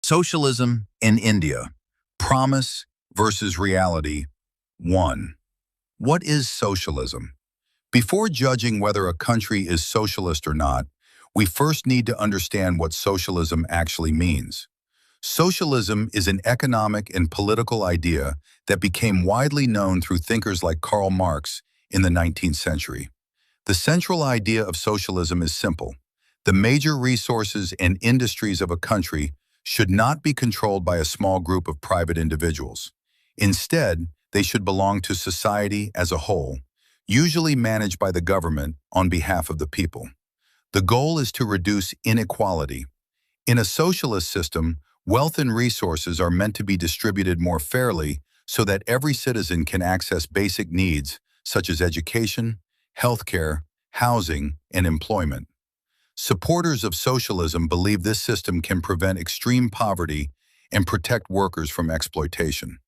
Socialism in India. Promise versus reality. 1. What is socialism? Before judging whether a country is socialist or not, we first need to understand what socialism actually means. Socialism is an economic and political idea that became widely known through thinkers like Karl Marx in the 19th century. The central idea of socialism is simple. The major resources and industries of a country should not be controlled by a small group of private individuals. Instead, they should belong to society as a whole, usually managed by the government on behalf of the people. The goal is to reduce inequality. In a socialist system, wealth and resources are meant to be distributed more fairly so that every citizen can access basic needs such as education, healthcare, housing, and employment. Supporters of socialism believe this system can prevent extreme poverty and protect workers from exploitation.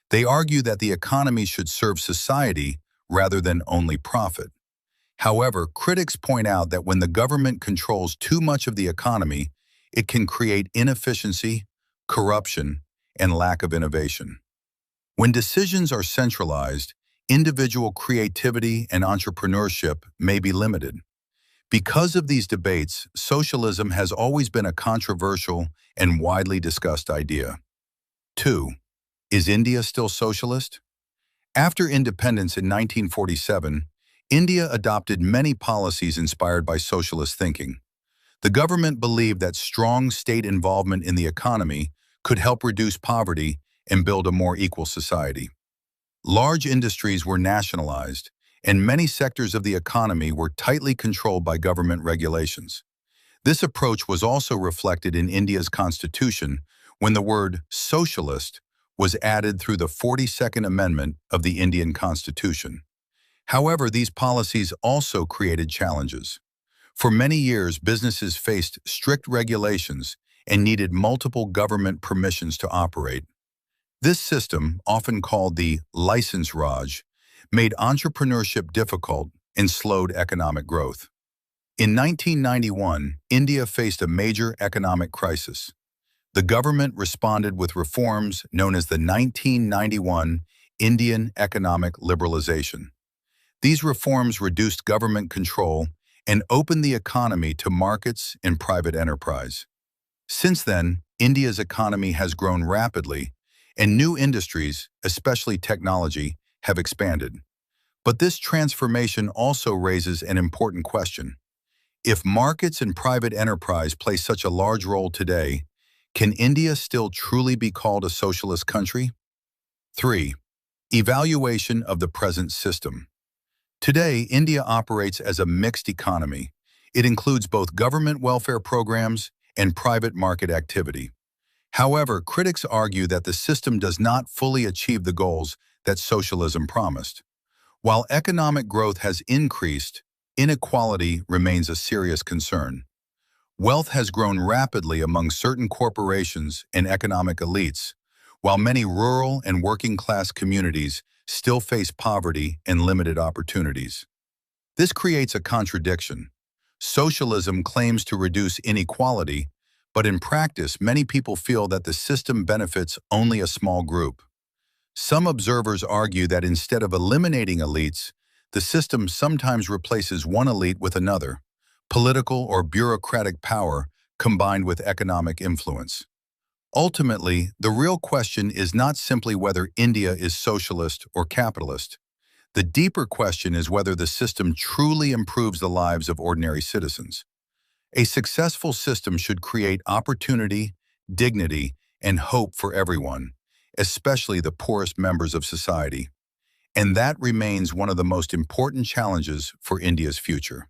They argue that the economy should serve society rather than only profit. However, critics point out that when the government controls too much of the economy, it can create inefficiency, corruption, and lack of innovation. When decisions are centralized, individual creativity and entrepreneurship may be limited. Because of these debates, socialism has always been a controversial and widely discussed idea. 2. Is India still socialist? After independence in 1947, India adopted many policies inspired by socialist thinking. The government believed that strong state involvement in the economy could help reduce poverty and build a more equal society. Large industries were nationalized, and many sectors of the economy were tightly controlled by government regulations. This approach was also reflected in India's constitution when the word socialist was added through the 42nd Amendment of the Indian Constitution. However, these policies also created challenges. For many years, businesses faced strict regulations and needed multiple government permissions to operate. This system, often called the license Raj, made entrepreneurship difficult and slowed economic growth. In 1991, India faced a major economic crisis. The government responded with reforms known as the 1991 Indian Economic Liberalization. These reforms reduced government control and opened the economy to markets and private enterprise. Since then, India's economy has grown rapidly, and new industries, especially technology, have expanded. But this transformation also raises an important question. If markets and private enterprise play such a large role today, can India still truly be called a socialist country? 3. Evaluation of the present system. Today, India operates as a mixed economy. It includes both government welfare programs and private market activity. However, critics argue that the system does not fully achieve the goals that socialism promised. While economic growth has increased, inequality remains a serious concern. Wealth has grown rapidly among certain corporations and economic elites, while many rural and working-class communities still face poverty and limited opportunities. This creates a contradiction. Socialism claims to reduce inequality, but in practice, many people feel that the system benefits only a small group. Some observers argue that instead of eliminating elites, the system sometimes replaces one elite with another, political or bureaucratic power combined with economic influence. Ultimately, the real question is not simply whether India is socialist or capitalist. The deeper question is whether the system truly improves the lives of ordinary citizens. A successful system should create opportunity, dignity, and hope for everyone, especially the poorest members of society. And that remains one of the most important challenges for India's future.